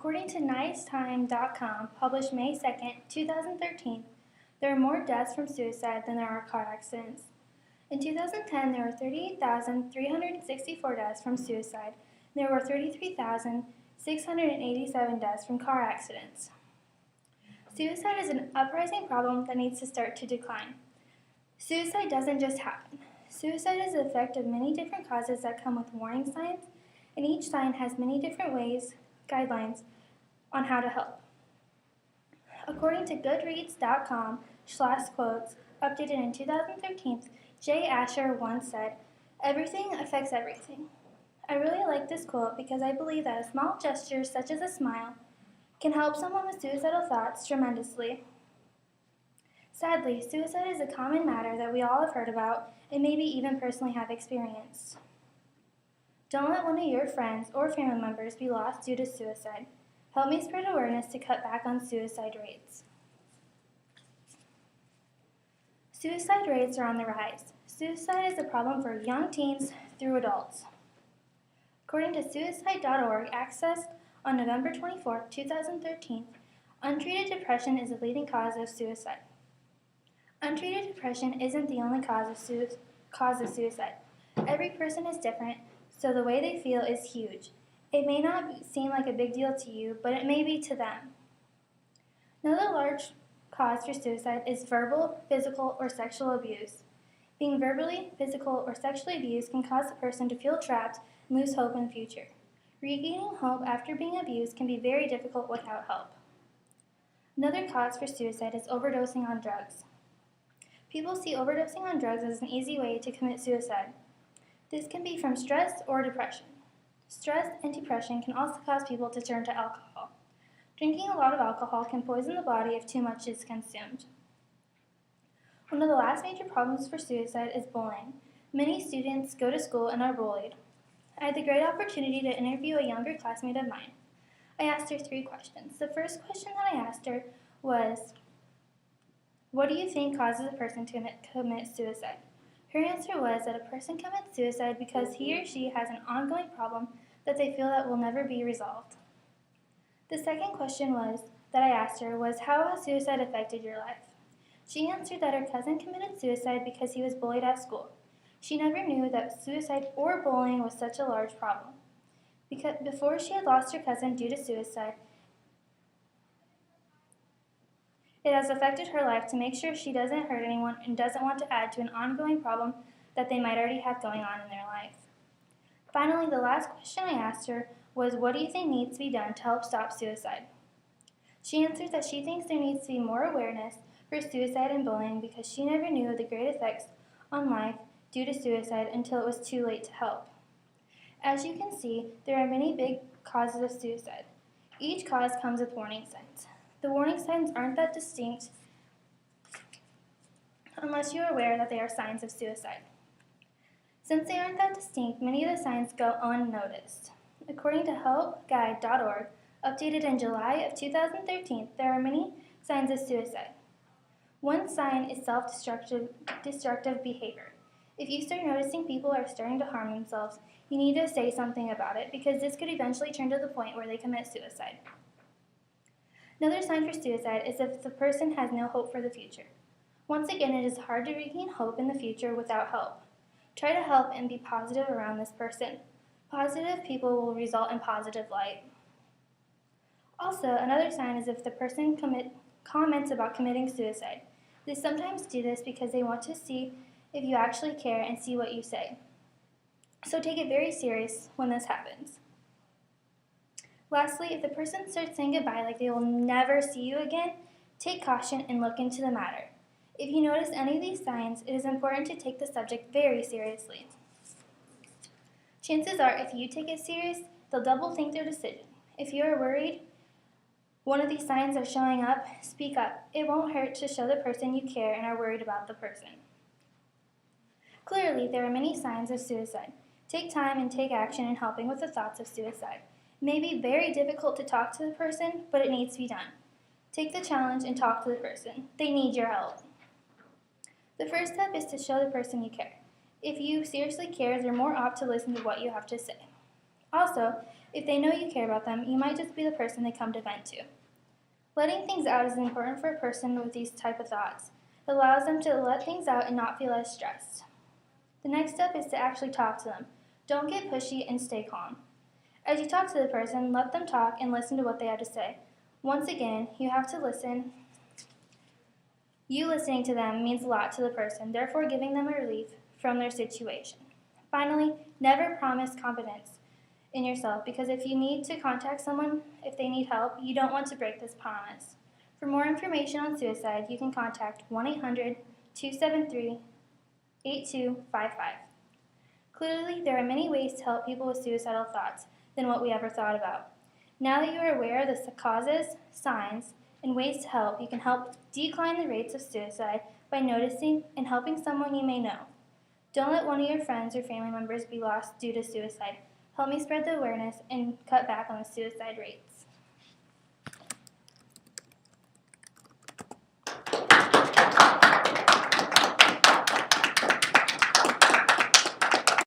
According to nicetime.com, published May 2nd, 2013, there are more deaths from suicide than there are car accidents. In 2010, there were 38,364 deaths from suicide, and there were 33,687 deaths from car accidents. Suicide is an uprising problem that needs to start to decline. Suicide doesn't just happen. Suicide is the effect of many different causes that come with warning signs, and each sign has many different guidelines on how to help. According to goodreads.com/quotes, updated in 2013, Jay Asher once said, "Everything affects everything." I really like this quote because I believe that a small gesture such as a smile can help someone with suicidal thoughts tremendously. Sadly, suicide is a common matter that we all have heard about and maybe even personally have experienced. Don't let one of your friends or family members be lost due to suicide. Help me spread awareness to cut back on suicide rates. Suicide rates are on the rise. Suicide is a problem for young teens through adults. According to suicide.org, accessed on November 24, 2013, untreated depression is the leading cause of suicide. Untreated depression isn't the only cause of suicide. Every person is different, so the way they feel is huge. It may not seem like a big deal to you, but it may be to them. Another large cause for suicide is verbal, physical, or sexual abuse. Being verbally, physical, or sexually abused can cause a person to feel trapped and lose hope in the future. Regaining hope after being abused can be very difficult without help. Another cause for suicide is overdosing on drugs. People see overdosing on drugs as an easy way to commit suicide. This can be from stress or depression. Stress and depression can also cause people to turn to alcohol. Drinking a lot of alcohol can poison the body if too much is consumed. One of the last major problems for suicide is bullying. Many students go to school and are bullied. I had the great opportunity to interview a younger classmate of mine. I asked her 3 questions. The first question that I asked her was, "What do you think causes a person to commit suicide?" Her answer was that a person commits suicide because he or she has an ongoing problem that they feel that will never be resolved. The second question that I asked her was, "How has suicide affected your life?" She answered that her cousin committed suicide because he was bullied at school. She never knew that suicide or bullying was such a large problem. Because before she had lost her cousin due to suicide, it has affected her life to make sure she doesn't hurt anyone and doesn't want to add to an ongoing problem that they might already have going on in their life. Finally, the last question I asked her was, "What do you think needs to be done to help stop suicide?" She answered that she thinks there needs to be more awareness for suicide and bullying because she never knew the great effects on life due to suicide until it was too late to help. As you can see, there are many big causes of suicide. Each cause comes with warning signs. The warning signs aren't that distinct unless you are aware that they are signs of suicide. Since they aren't that distinct, many of the signs go unnoticed. According to helpguide.org, updated in July of 2013, there are many signs of suicide. One sign is self-destructive behavior. If you start noticing people are starting to harm themselves, you need to say something about it because this could eventually turn to the point where they commit suicide. Another sign for suicide is if the person has no hope for the future. Once again, it is hard to regain hope in the future without help. Try to help and be positive around this person. Positive people will result in positive light. Also, another sign is if the person comments about committing suicide. They sometimes do this because they want to see if you actually care and see what you say. So take it very serious when this happens. Lastly, if the person starts saying goodbye like they will never see you again, take caution and look into the matter. If you notice any of these signs, it is important to take the subject very seriously. Chances are, if you take it serious, they'll double think their decision. If you are worried one of these signs are showing up, speak up. It won't hurt to show the person you care and are worried about the person. Clearly, there are many signs of suicide. Take time and take action in helping with the thoughts of suicide. It may be very difficult to talk to the person, but it needs to be done. Take the challenge and talk to the person. They need your help. The first step is to show the person you care. If you seriously care, they're more apt to listen to what you have to say. Also, If they know you care about them, you might just be the person they come to vent to. Letting things out is important for a person with these type of thoughts. It allows them to let things out and not feel as stressed. The next step is to actually talk to them. Don't get pushy and stay calm. As you talk to the person, let them talk and listen to what they have to say. Once again, you have to listen. You listening to them means a lot to the person, therefore giving them a relief from their situation. Finally, never promise confidence in yourself, because if you need to contact someone if they need help, you don't want to break this promise. For more information on suicide, you can contact 1-800-273-8255. Clearly, there are many ways to help people with suicidal thoughts than what we ever thought about. Now that you are aware of the causes, signs, and ways to help, you can help decline the rates of suicide by noticing and helping someone you may know. Don't let one of your friends or family members be lost due to suicide. Help me spread the awareness and cut back on the suicide rates.